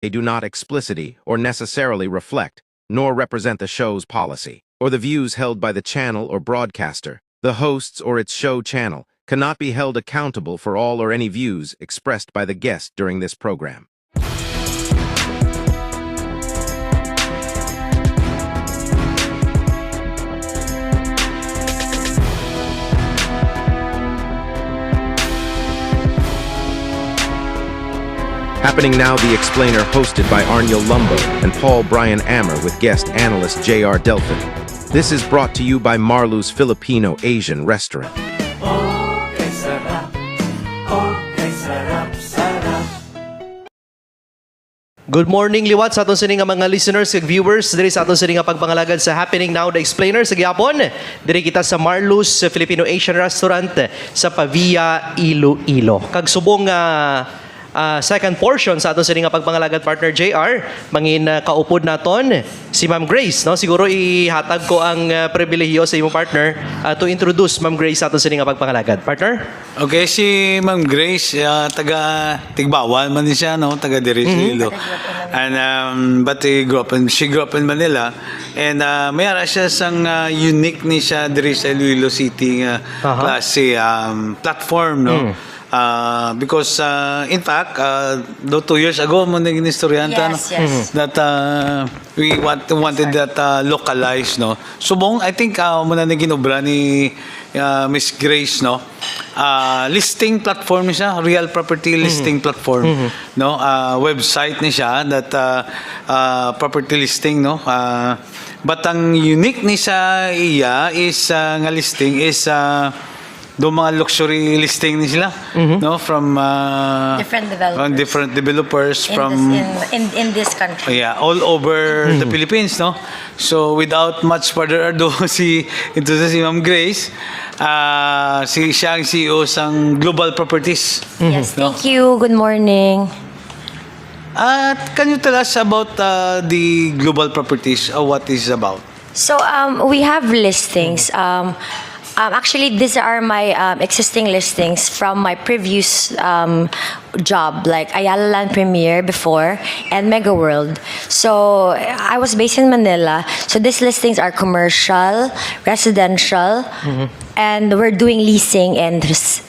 They do not explicitly or necessarily reflect, nor represent the show's policy, or the views held by the channel or broadcaster. The hosts or its show channel cannot be held accountable for all or any views expressed by the guest during this program. Happening now, The Explainer, hosted by Arnil Lumbo and Paul Brian Ammer with guest analyst J.R. Delphin. This is brought to you by Marlu's Filipino Asian Restaurant. Good morning, liwat sa aton sining nga mga listeners ug viewers diri sa aton sining nga pagpangalagad sa Happening Now The Explainer sa gihapon. Diri kita sa Marlu's Filipino Asian Restaurant sa Pavia, Iloilo. Kag subong second portion sa aton sining nga pagpangalagad partner JR, mangin kaupod naton si Ma'am Grace, no? Siguro ihatag ko ang pribilehiyo sa imong partner to introduce Ma'am Grace sa aton sining nga pagpangalagad. Partner? Okay, si Ma'am Grace, taga Tigbawan man din siya, no? Taga diri sa Iloilo. And but she grew up in Manila, and mayara siya sang unique ni siya diri sa Iloilo City klase platform, no? Because in fact, 2 years ago mo naging istoryanta, yes. that we wanted that localized, no. Subong I think mo na naging obra ni Miss Grace, no. Listing platform ni siya, real property listing platform, no. Website ni siya that property listing, no. But ang unique ni sa iya is nga listing is do mga luxury listing ni sila, no, from different developers in this country. Yeah, all over the Philippines, no. So without much further ado, si Ma'am Grace, siya ang CEO sang Global Properties. Yes, no? thank you. Good morning. Can you tell us about the Global Properties? What is it about? So we have listings. Actually, these are my existing listings from my previous job, like Ayala Land Premier before and Mega World. So I was based in Manila. So these listings are commercial, residential, and we're doing leasing and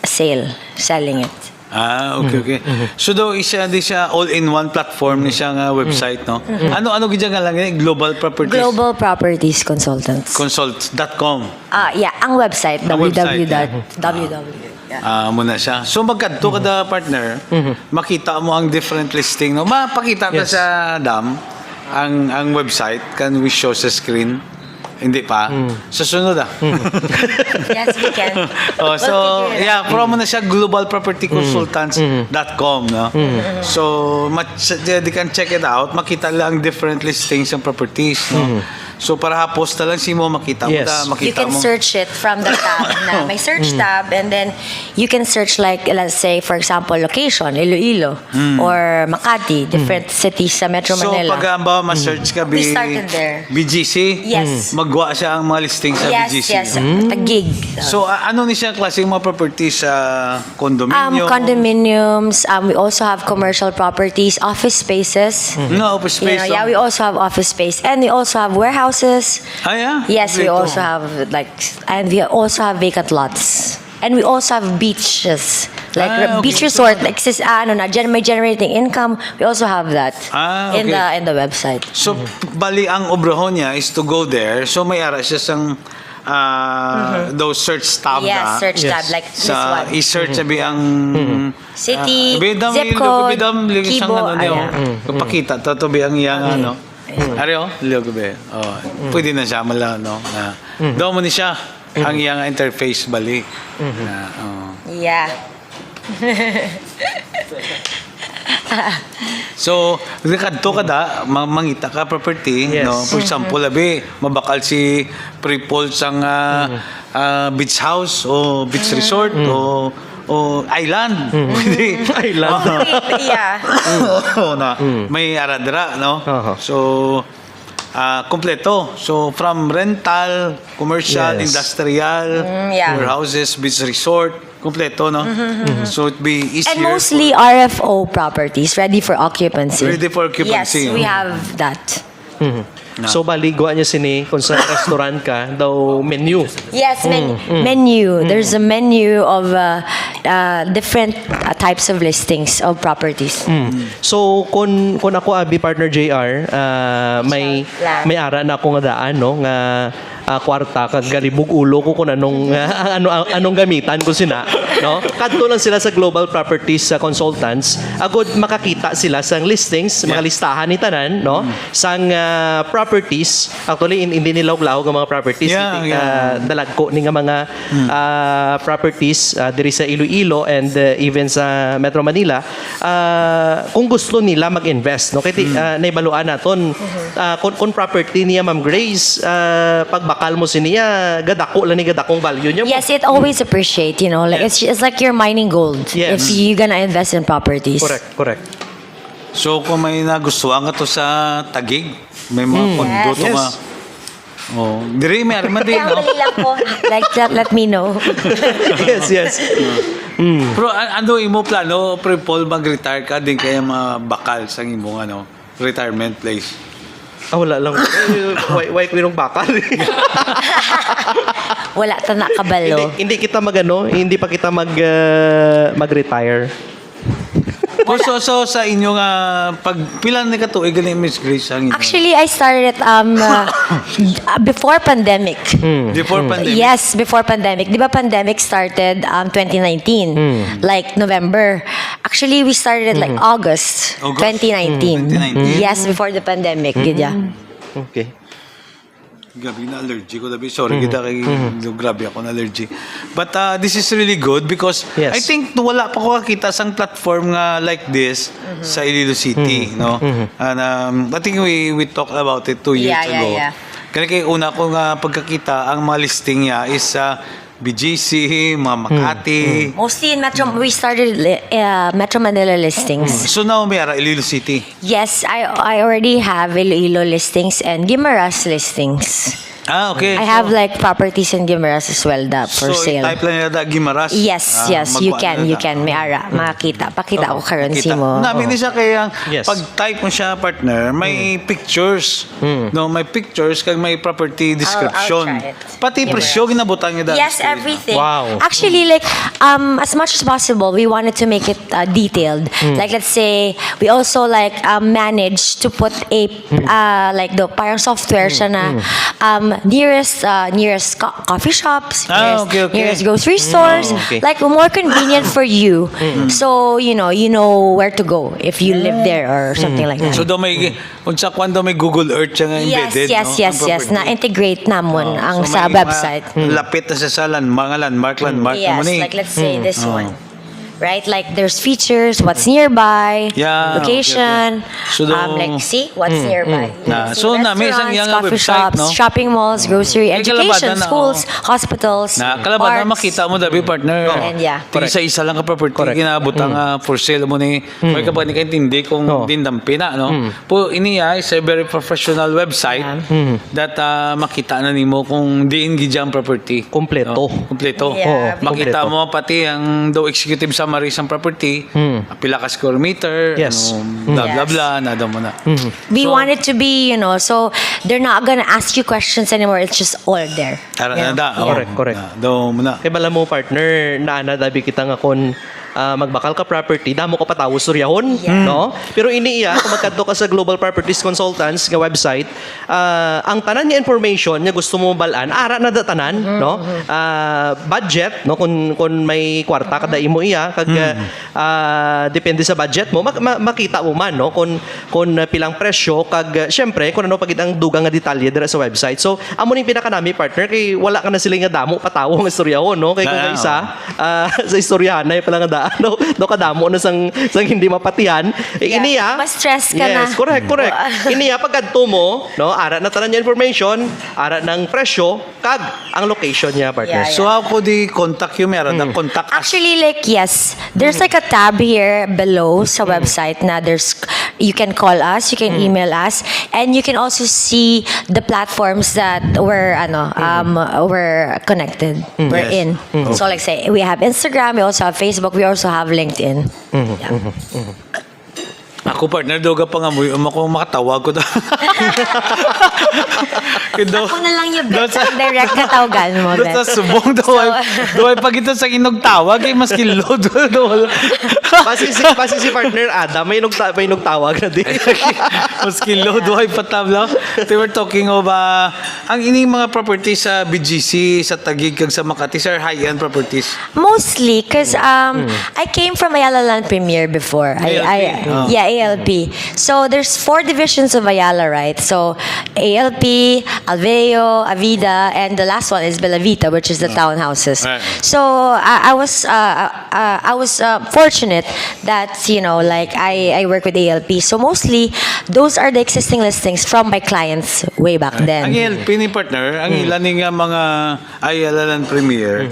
selling it. Okay. So do di siya all-in-one platform ni siya nga website, no? Ano gid nga lang Global Properties? Global Properties Consultants. Consult.com. Yeah, ang website, website, www. Muna siya. So magkadto kada partner, makita mo ang different listing, no? Mapakita ta sa dam ang website, can we show sa screen? Hindi pa. Sa sunod Yes, we can. So, yeah, promo na siya globalpropertyconsultants.com, no? So, they can check it out. Makita lang different listings ng properties, no? So, para hapos na lang mo makita mo. You can search it from the tab na may search tab, and then you can search, like, let's say, for example, location, Iloilo or Makati, different cities sa Metro Manila. So, pag ma-search ka We started there. BGC, Yes. magwa siya ang mga listing sa BGC. Yes, tag-gig. So, ano ni siya klaseng mga properties sa condominium? Condominiums. We also have commercial properties, office spaces. No, office space. Yeah, we also have office space, and we also have warehouses. Yeah? Yes, we Kompleto. also have and we also have vacant lots, and we also have beaches, like beach resort, like may generating income. We also have that Okay. in the website. So, bali ang obrahon niya is to go there. So, may ara siya sang those search tab Yes, search tab like this one. I-search sabi ang City, bidam, zip code, Kibo, Kibo. Kapakita, tatobi ang iyang ano. Ariyo, Liyogabe. Pwede na siya mala, no? Daw mo ni siya ang iyang interface bali. Yeah. So, kadto kada mangita ka property, no? For example, mabakal si pre-poll sang beach house o beach resort o island. Island. Yeah. May aradra, no? So, kompleto. So, from rental, commercial, industrial, warehouses, beach resort, Kompleto, no? So it be easier. And mostly RFO properties, ready for occupancy. Ready for occupancy, Yes, we oh. have that. So baliguan niya sini kung sa restaurant ka daw menu. Yes, menu. There's a menu of different types of listings of properties. So kun ako abi partner JR, may Lang. may ara na ako nga daan no nga kwarta kag galibog ulo ko kun anong anong gamitan ko sina no. Kadto lang sila sa Global Properties Consultants. Agod makakita sila sang listings, mga listahan ni tanan no sang properties. Actually hindi nilawlaw nga mga properties. Yeah, Hindi, yeah. dalagko ni nga mga properties diri sa Iloilo and even sa Metro Manila kung gusto nila mag-invest no kay naibaluan naton kung property niya Ma'am Grace pagbakal mo siniya gadako lang ni gadakong value niya. Yes, it always appreciate, like it's like you're mining gold Yes. if you're gonna invest in properties. Correct. So kung may nagustuhan ka to sa Taguig, may mga kondo to Yes. nga. Oh, diri may arma din, no? lang po. Like that, let me know. yes. Pero ano imo plano, pre Paul, mag-retire ka din kaya mabakal sa imong retirement place. Wala lang. Why ko yung bakal? Wala ta na kabalo. hindi kita hindi pa kita mag-retire. So sa inyong pagpilan ni katuig ni Miss Grace ang inyo? Actually, I started before pandemic. Before pandemic. Yes, before pandemic. Di ba pandemic started 2019, like November. Actually, we started like August 2019. 2019. Yes, before the pandemic. Gidya. Okay. Grabe na allergy ko dabi. Sorry kita kay grabe ako na allergy. But this is really good because Yes. I think wala pa ko kita sang platform nga like this sa Iloilo City, no? And I think we talked about it 2 years ago. Yeah. Kaya kay una ko nga pagkakita ang mga listing niya is BGC, mga Makati. Mostly in Metro, we started Metro Manila listings. So now may ara Iloilo City. Yes, I already have Iloilo listings and Guimaras listings. Okay. I have like properties in Guimaras as well for so sale. type lang nila Guimaras. Yes, you can. May ara. Makita. Pakita ko currency mo. Namin ni siya kaya Yes. pag type mo siya partner, may pictures. No, may pictures kag may property description. try it. Pati presyo ginabutang niya dati. Yes, everything. Wow. Actually, like as much as possible, we wanted to make it detailed. Like let's say we also like managed to put a like the parang software siya na nearest coffee shops, Okay. nearest grocery stores, okay. like more convenient for you. So you know where to go if you live there or something like that. So do may unsa kwan daw may Google Earth siya nga embedded, no? Yes. ang property. Na-integrate namon ang So sa may website. Lapit na siya sa mga landmark mo Yes, ni. like let's say this one. Right? Like there's features, what's nearby, Yeah, location, okay. So like see what's nearby. Na, See so na, may isang restaurants, yang coffee website, shops, no? shopping malls, grocery, May education, kalabadan na, schools, hospitals, Na kalaban na parks. makita mo dabi partner. And yeah. Isa-isa lang ka property ginabot ang for sale mo ni. May kapag ni kaintindi kung dindampi na no. Po iniya is a very professional website that makita na nimo kung diin gid ang property. Kompleto. Kompleto. Yeah, Makita kompleto. mo pati ang daw executive summary sa property. Pila ka square meter, Yes. blah blah blah, nada mo na. We So- want it to be, so they're not gonna ask you questions anymore. It's just all there. Tara Yeah. na da. Correct. Daw mo na. Kay bala mo partner na dabi kita nga kon magbakal ka property damo ka patawo suryahon no pero iniiya kung magkadto ka sa Global Properties Consultants nga website ang tanan nga information nga gusto mo balaan ara na da tanan no budget no kung may kwarta kada imo iya kag depende sa budget mo makita mo man no kung pilang presyo kag syempre kung ano pagid ang dugang nga detalye dira sa website so amo ning pinakanami partner kay wala ka na sila nga damo patawo nga istoryahon no kay kung Ah, isa sa istoryahan na pala nga no kadamo na sang hindi mapatihan. Iniya. Mas stress ka na. Yes, correct. Iniya pagkadto mo, no, ara na tanan niya information, ara ng presyo, kag ang location niya, partner. Yeah. So how could they contact you? Meron na contact us. Actually, like, yes, there's like a tab here below sa website na you can call us, you can email us, and you can also see the platforms that we're connected. We're Yes. in. So like say, we have Instagram, we also have Facebook, we also have LinkedIn. Yeah. Ako partner, doga pa nga mo, ako makatawag ko. Ako na lang yung direct na tawagan mo. Doon sa subong daw ay pag ito sa inog tawag ay mas kilod. Basi si partner Adam may nagtawag na din. Mas kilod ay patabla. They were talking of ang ining mga properties sa BGC, sa Taguig, kag sa Makati, are high-end properties. Mostly, because I came from Ayala Land Premier before. ALP. So there's 4 divisions of Ayala, right? So ALP, Alveo, Avida, and the last one is Bellavita, which is the townhouses. Right. So I was fortunate that like I work with ALP. So mostly those are the existing listings from my clients way back then. Ang LP ni partner, ang ilan nga mga Ayala Land Premier,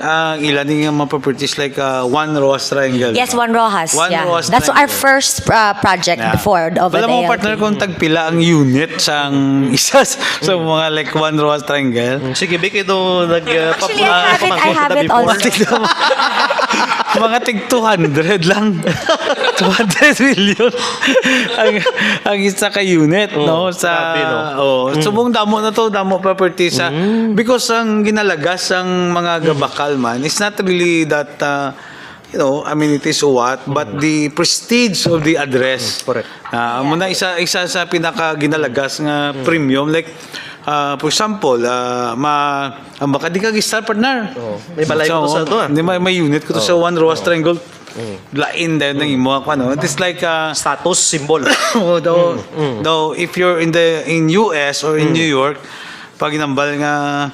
ang ilan nga mga properties like One Rojas Triangle. Yes, One Rojas. One yeah. Rojas That's our Triangle. first project before of Wala the mo ALP. partner kung tagpila ang unit sang isa sa mga like One Rojas Triangle. Sige, Bik, ito Actually, I have it also. Mga tig 200 lang. 200 million ang isa ka unit, no? Sa grabe, no? subong damo na to, damo property sa because ang ginalagas ang mga gabakal man, it's not really that amenities or what, but the prestige of the address. Correct. Muna isa sa pinaka ginalagas nga premium like for example, baka di ka gistar partner. May balay ko to sa to, Hindi, may unit ko to sa One Rojas Triangle. Lain dahil ng imo ako, ano. It's like status symbol. though if you're in US or in New York, pag inambal nga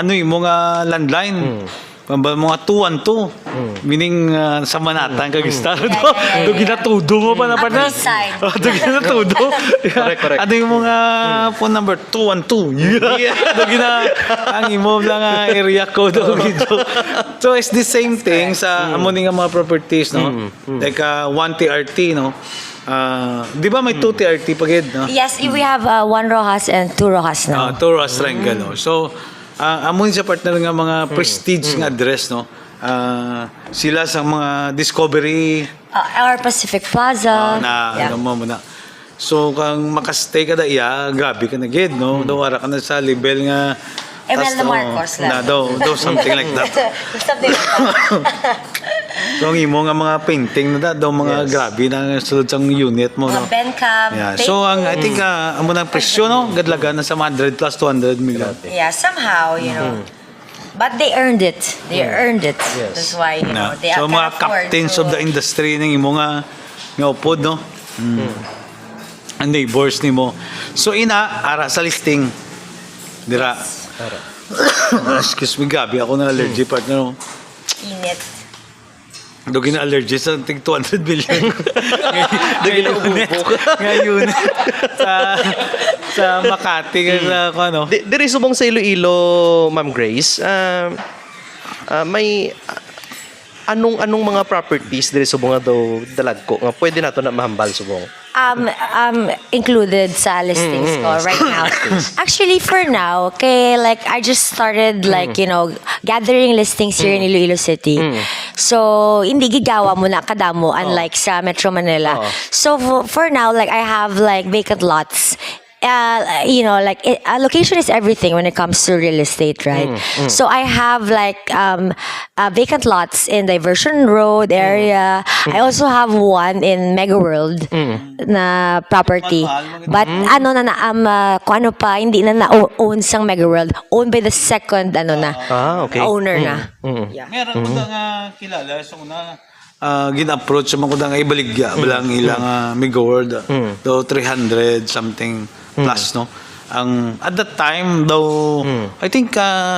ano yung mga landline, pambal mga 212, meaning sa Manhattan kagistar do ginatudo mo pa na partner. Upper East Side. Do ginatudo. Correct. Ano yung mga phone number 212. Do gina ang imo lang area code do gito. So it's the same thing sa amo nga mga properties, no? Like 1 TRT, no? Di ba may 2 TRT pagid, no? Yes, we have 1 Rojas and 2 Rojas now. Tour Triangle, no? So, amon sa partner nga mga prestige nga address, no? Sila sa mga Discovery Our Pacific Plaza. ano mo na. So, kung makastay ka da iya, grabe ka na gid, no? Daw ara ka na sa level nga Imelda Marcos na daw something like that. Something like that. So, ang imo nga mga painting na daw mga grabe na sulod sang unit mo, no? Ben Cab. Yeah. So, I think amo nang presyo, no? Gadlagan na sa 100 plus 200 million. Yeah, somehow, But they earned it. They earned it. That's why, they So, can mga afford captains to- of the industry ng imo nga upod, no? Ang neighbors nimo. So, ara sa listing. Dira. Excuse me, gabi ako na allergy partner, no? Init. Dogi na allergy sa tig 200 billion. Ngayon, sa Makati, sa ano. Diri subong sa Iloilo, Ma'am Grace, may anong mga properties diri subong nga daw dalag ko nga pwede nato na mahambal subong. Included sa listings ko right now. Actually, for now, like I just started gathering listings here in Iloilo City. So, hindi gigawa mo na kadamo unlike sa Metro Manila. So, for now, like I have like vacant lots. Location is everything when it comes to real estate, right? So I have like vacant lots in Diversion Road area. I also have one in Mega World na property. But kung ano pa, hindi na own sang Mega World. Owned by the second Okay. owner na. Yeah. Meron ko nga kilala sa una gin-approach sa mga nga ibaligya balang ilang Mega World do 300 something plus, no? at that time daw I think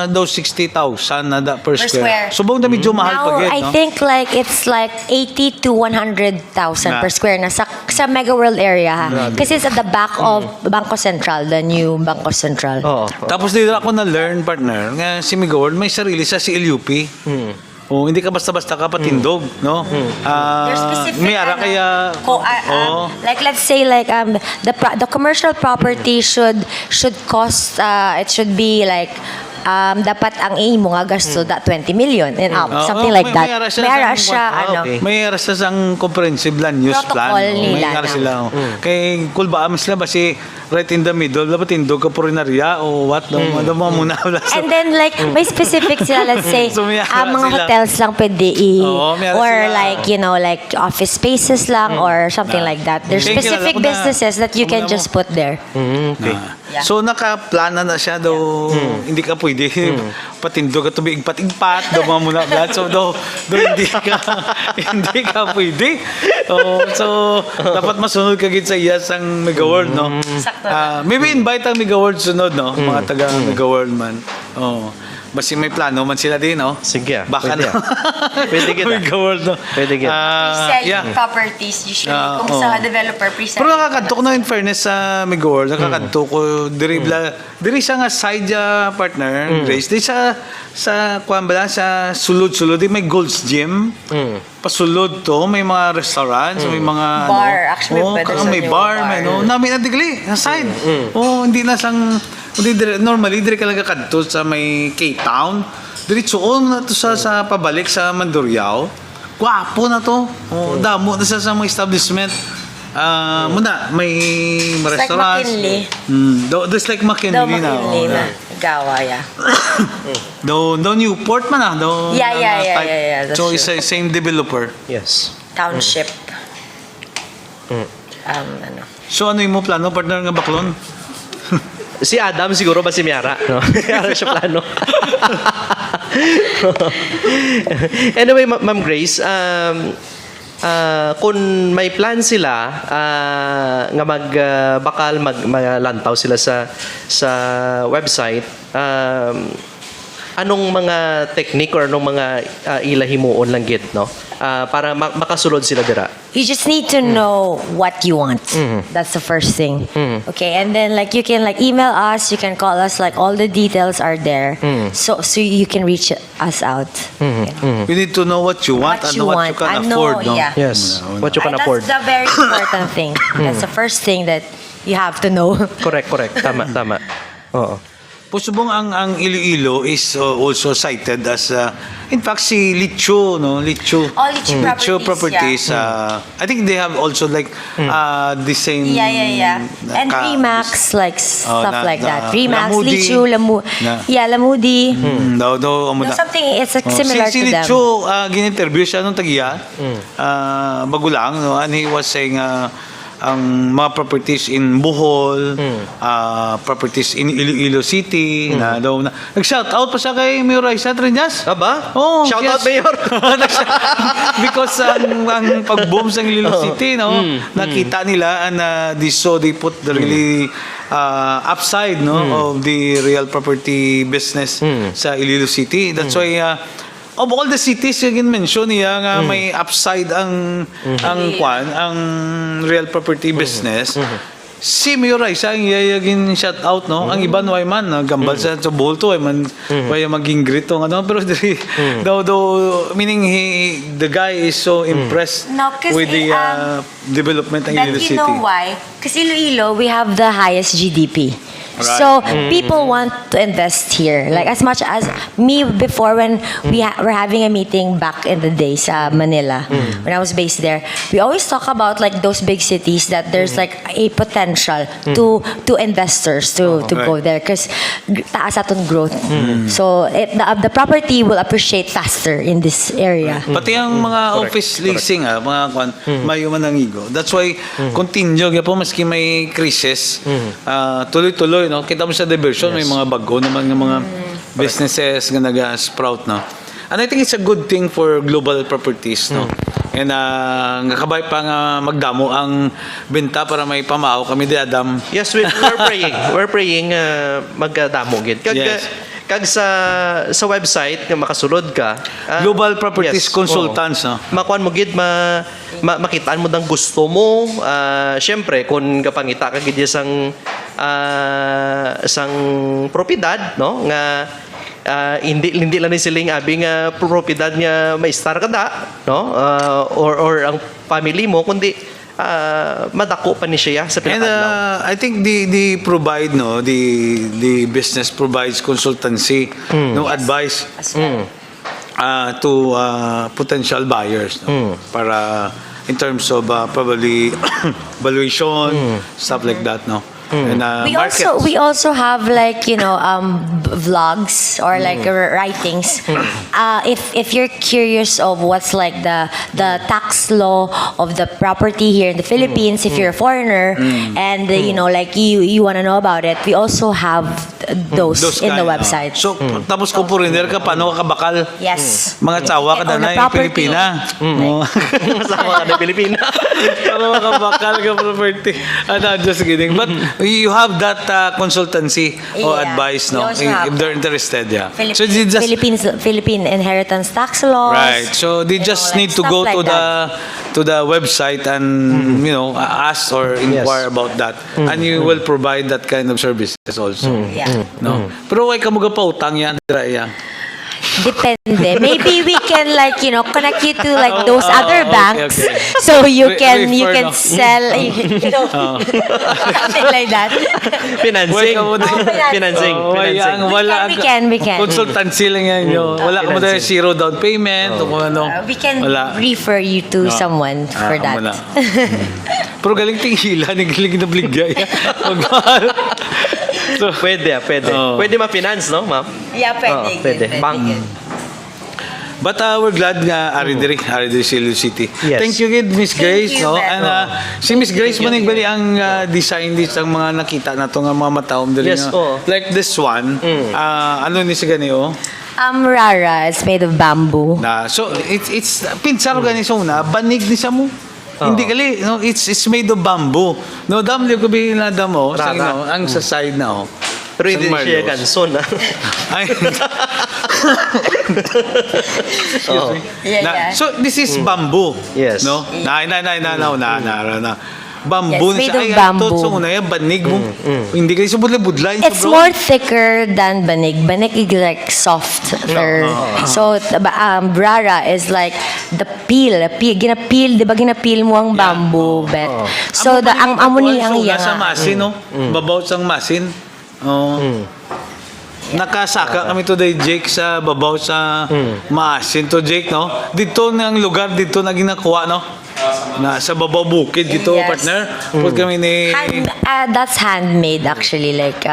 daw 60,000 na per square. Subong na medyo mahal Now, pa gid, I no? think like it's like 80 to 100,000 Na. per square na sa Mega World area ha. Kasi it's at the back of Bangko Sentral, the new Bangko Central. Oo. Tapos dito ako na-learn, partner, nga si Mega World may sarili sa CLUP. Oh, hindi ka basta-basta ka patindog, no? There's specific may ara kaya like let's say like the commercial property should cost it should be like dapat ang imo nga gasto that 20 million and up, something like that. May ara siya ano. okay. May ara sa sang comprehensive land use plan. Protocol May nila ara na. sila. Kay kulbaan sila ba si right in the middle, dapat tindog ka purinarya o what? Daw mo muna wala sa And then like may specific sila, let's say So, may ara mga sila. hotels lang pwede Oo, may ara or sila. like you know like office spaces lang or something like that. There's Kaya specific kilala ko na. businesses that you can Kilala mo. just put there. Okay. Yeah. So nakaplana na siya daw hindi ka pwede patindog ka tubig igpat daw mga muna blood so daw hindi ka pwede. So dapat masunod ka gid sa iya sang Mega World, no. Sakto. Maybe invite ang Mega World sunod, no, mga taga Mega World man. Basi may plano man sila din, no. Sige, Baka pwede. na. Pwede kita. Mega World, no. Pwede kita. Pre-selling properties usually. Kung sa developer, pre-selling. Pero nakakadto ko na in fairness sa Mega World, nakakadto ko diri siya nga side partner, Grace. Di sa kuan ba sa sulod-sulod di may Gold's Gym. Pasulod to, may mga restaurants, may mga Bar, actually, pwede sa may yung bar, bar. may no. Nami na digli sa side. Hindi na sang normally dire ka lang kadto sa may K-Town. Diretsoon na to sa pabalik sa Mandurriao. Gwapo na to. Damo na sa mga establishment. Muna, may It's like restaurants. McKinley. Just like Daw McKinley na. McKinley na. Gawa, yeah. Daw Newport man ah. Yeah, that's So, true. isa same developer. Yes. Township. Ano. So, ano yung mo plano, partner nga baklon? Si Adam siguro ba si Miara? No? Miara siya plano. Anyway, Ma'am Grace, kung may plan sila nga bakal maglantaw sila sa website, anong mga technique or anong mga ilahimuon lang gid, no? Para makasulod sila dira. You just need to know what you want. That's the first thing. Okay, and then like you can like email us, you can call us, like all the details are there. So you can reach us out. You need to know what you want What and you what want. you can I know, afford, no? yeah. Yes. What you can That's afford. the very important thing. That's the first thing that you have to know. Correct. Tama. Oo. Pusubong ang Iloilo is also cited as in fact si Licho, no? Licho. All Licho Properties. I think they have also like the same Yeah. And Remax, like stuff like that. Remax, Lamudi. Lichu, Lamudi. Daw amo na. Something it's like similar si to them. Licho, gin-interview siya nung tagiya. Bago lang, no? And he was saying ang mga properties in Bohol, properties in Iloilo City, na daw na. Nag-shout out pa siya kay Mayor Raisa Trinas. Aba? Oh, Shout out, yes. Mayor. Because ang pag-boom sa Iloilo City, no, nakita nila and they put the really upside, no, of the real property business sa Iloilo City. That's why of all the cities yung mention niya nga may upside ang real property business. Si Mayor Raisa ang iyayagin shout out, no. Ang iba way man gambal sa Bohol to ay man way maging grito ano, pero daw meaning the guy is so impressed No, 'cause with the development ng But Iloilo you City. know why? Because Iloilo, we have the highest GDP. Right. So people want to invest here. Like as much as me before when we're having a meeting back in the day sa Manila when I was based there, we always talk about like those big cities that there's like a potential to investors to go Right. there because taas aton growth. So the property will appreciate faster in this area. Pati ang mga office leasing, mga kwan, mayo man ang igo. That's why, continue, po, maski may crisis, tuloy-tuloy, no? Kita mo sa diversion, may mga bago naman ng mga businesses na nag-sprout, no? And I think it's a good thing for global properties, no? And nga kabay pa nga magdamo ang benta para may pamao kami di Adam. Yes, we're praying. We're praying magdamo gid. Yes. Kag sa website nga makasulod ka. Global Properties yes, Consultants, oo. no? Makuan mo gid makitaan mo dang gusto mo. Syempre kung kapangita ka gid sang propiedad, no, nga hindi lang ni siling abi nga propiedad nga may star kada, no, or ang family mo kundi madako pa ni siya sa And pinakadlaw. I think the provide no the business provides consultancy no advice to potential buyers no? Para in terms of probably valuation stuff like that no. And We also have like vlogs or like writings. If you're curious of what's like the tax law of the property here in the Philippines, if you're a foreigner and like you want to know about it, we also have those in the kind, website. So tapos kung foreigner ka paano ka bakal? Yes. Mga tsawa ka On the na yung property. Pilipina. Oh. Masama ka na Pilipina. Para makabakal ka property. Just kidding. But you have that consultancy or Yeah. advice, We no? also have If they're interested, yeah. Philippines, So they just Philippine inheritance tax laws. right. So they just need to stuff go like to that. the website and ask or inquire about that, and you will provide that kind of services also. Yeah. No. Pero why ka mo pautang yan, Dra, yan? Depende. Maybe we can connect you to like those other okay, banks, okay. so you can Refer, no? sell, something like that. Financing. Why ka mo Financing. Financing. We can. Consultancy lang yan yun. Wala ka mo dahil Financing. zero down payment o kung ano. We can Wala. refer you to someone for that. Wala. Pero galing tinghilan, galing na bligay. Magmahal. So, Pwede. Oo. Pwede ma-finance, no, ma'am? Yeah, pwede. Oo, pwede. Bank. but we're glad nga Ari diri Cebu City. Yes. Thank you gid Miss Grace, you, no? Beth. And si Miss Grace mo bali ang design dito ang mga nakita nato nga mga mataom diri Yes, nga. oo. Like this one, ano ni siya gani oh? Rara is made of bamboo. So it's pinsar gani sa una, banig ni sa mo. Hindi gali, no, it's made of bamboo. No, dam ko bi na damo, sa Rara. ang sa side na oh. Pero hindi San siya Marlos. ganson, ha? Ay. Oh. Yeah. So this is bamboo. Yes. No? Na. Bamboo Yes, made siya. of Ay, bamboo. ito, so una yan, banig mo. Hindi kayo sa budla-budla. It's more thicker than banig. Banig is like softer. So Rara is like the peel. Ginapeel, di ba ginapeel mo ang bamboo, bet? So ang amuni ang iya Sa nga. masin, no? Babaw sang masin. Oh. Nakasaka kami today, Jake, sa babaw sa maasin to, Jake, no? Dito na ang lugar, dito na ginakuha, no? Na sa babaw bukid dito, Yes. partner. Put kami ni... That's handmade actually. Like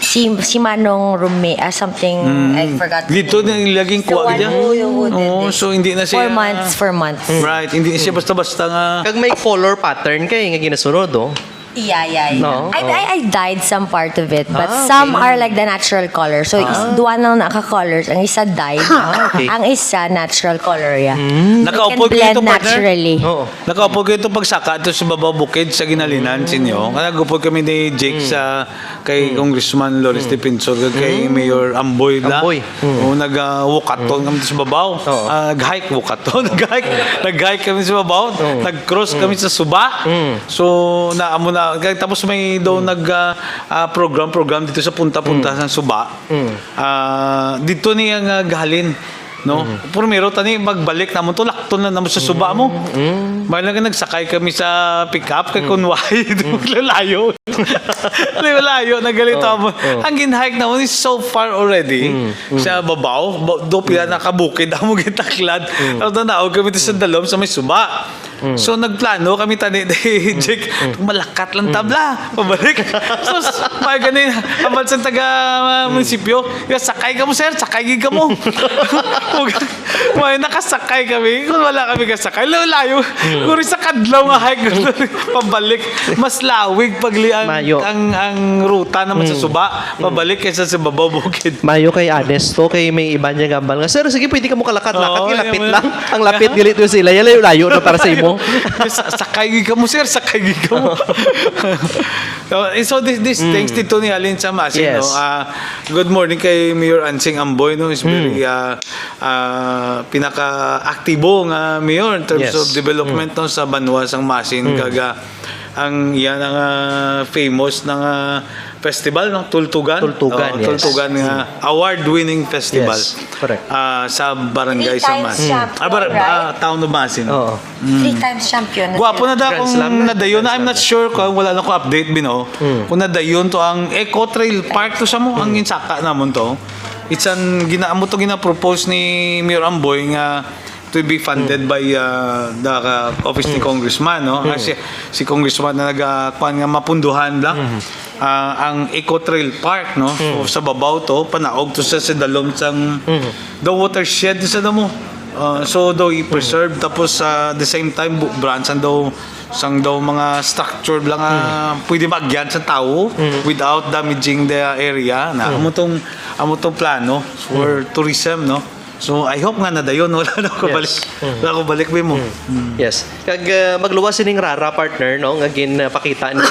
si Manong something I forgot. Dito na yung laging The kuha one niya. who did Oo, this. so hindi na siya... 4 months. Right, hindi siya basta-basta nga... Kag may color pattern kay nga ginasunod, oh. Yeah. No? I dyed some part of it, but Ah, some okay. are like the natural color. So duwa nang naka-colors, ang isa dyed, okay. ang isa natural color, yeah. Nakaupo You kayo can ito, blend partner? naturally. Oo. Nakaupo kayo ito pagsaka ito sa babaw bukid sa Ginalinan, sinyo. Nagupod kami ni Jake sa kay Congressman Loris de Pinsor, kay Mayor Amboy la. Amboy. O nag-wukaton kami sa babaw. Oo. Nag-hike, wukaton. Nag-hike kami sa babaw. Nag-cross kami sa Suba. So, naamo na. Tapos may daw program dito sa punta-punta sa Suba. Dito niya nga gahalin. No? Primero tani magbalik namon to lakton na namon sa suba mo. May lang nagsakay kami sa pick-up kay kunway layo. Layo na galito mo. Ang ginhike namon is so far already sa babaw. Do pila nakabukid amo gitaklad. Tapos naog kami to sa dalom sa may suba. So nagplano kami tani Jake malakat lang tabla pabalik. So may ganin ambal sa taga munisipyo sakay ka mo sir sakay gid ka mo. May nakasakay kami. Kung wala kami kasakay, layo. Kung sa kadlaw nga hike, pabalik. Mas lawig pagli Mayo. ang ruta naman sa suba. Pabalik kaysa sa babaw bukid. Mayo kay Anesto, kay may iba niya gambal nga. Sir, sige, pwede ka mo kalakad-lakad. Oo, Lapit yun. lang. Ang lapit dito sila. Yan layo na para sa imo. Sakay ka mo, sir. Sakay ka mo. So, this thanks dito ni Alin sa Masin. Yes. No? Good morning kay Mayor Ansing Amboy. No? Is very pinaka-aktibo nga mayor in terms Yes. of development no, sa Banwa sang Masin. Kaga ang yan ang famous na festival no Tultugan. Tultugan, yes. Tultugan nga award-winning festival. Yes, correct. Sa barangay 3 sa times Masin. champion, right? Town of Masin. Oo. 3 times champion. Gwapo na da Grand kung Slam na. nadayon na. Grand I'm not sure kung wala na ko update bino. Kung nadayon to ang Eco Trail Park to sa mo ang insaka namon to. It's an ginaamo to gina-propose ni Mayor Amboy nga to be funded by the office ni Congressman no. Kasi si Congressman na nagakuan nga mapunduhan lang ang Eco Trail Park no. So, sa babaw to panaog to sa dalom sang the watershed sa damo. So daw i-preserve tapos the same time branch daw sang daw mga structure lang pwede magyan sa tao without damaging the area na amo tong plano for tourism no. So I hope nga nadayon wala na ko balik. Wala ko balik mo. Yes. Kag magluwas sining rara partner no nga ginpakita ni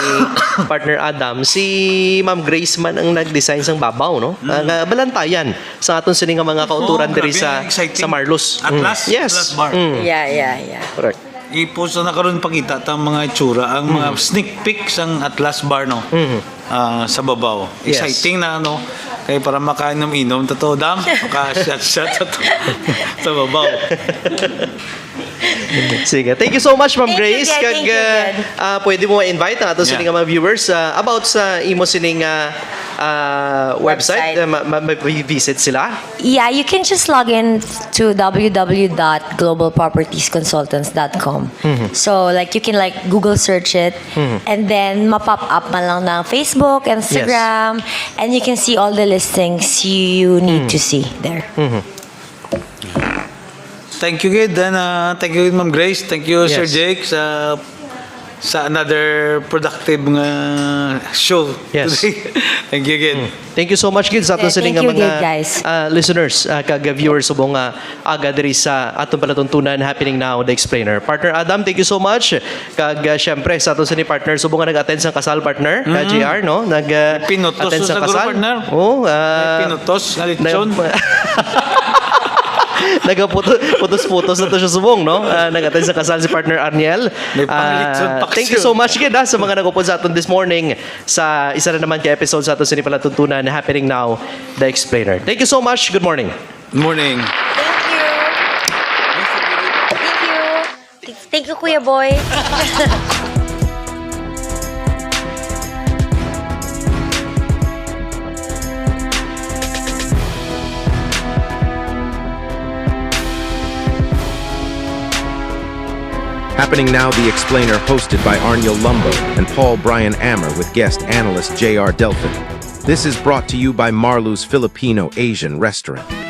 partner Adam si Ma'am Grace man ang nag-design sang babaw no. Nga balantayan sa aton sining nga mga kauturan diri grabe, sa exciting. Marlos. Atlas, Yes. Atlas Bar. Yeah. Correct. I-post na karon pakita ta mga itsura ang mga sneak peek sang Atlas Bar no. Sa babaw. Yes. Exciting na ano kay para makainom-inom totoo dam maka-shot sa babaw. Sige. Thank you so much, Ma'am Thank you, Grace. Ged. Kag Thank you, Ged. pwede mo ma-invite ang aton Yeah. sining mga viewers about sa imo sining website. Website. Visit sila. Yeah, you can just log in to www.globalpropertiesconsultants.com. So like you can like Google search it and then mapop up man lang ng Facebook, Instagram, and you can see all the listings you need to see there. Thank you, Gid. And thank you, Ma'am Grace. Thank you, Sir Yes. Jake, sa another productive show Yes. today. Thank you, Gid. Thank you so much gid sa aton Yeah, sining thank you, mga Gid, guys. listeners kag viewers subong aga diri sa aton palatuntunan happening now the explainer. Partner Adam, thank you so much. Kag syempre sa aton sining partner subong nga nag-attend sa kasal partner ka JR no Pinutos attend to sa sa guru, kasal. partner. Oh, Pinutos, nalitson. Nagaputos-putos na to siya subong, no? Nag-attend sa kasal si partner Arniel. May pangilitsod pa Thank you so much, kid, sa mga nagupod sa aton this morning sa isa na naman kay episode sa aton sinipalatuntunan happening now, The Explainer. Thank you so much. Good morning. Morning. Thank you, Kuya Boy. Happening now, The Explainer, hosted by Arniel Lumbo and Paul Brian Ammer with guest analyst J.R. Delphin. This is brought to you by Marlu's Filipino Asian Restaurant.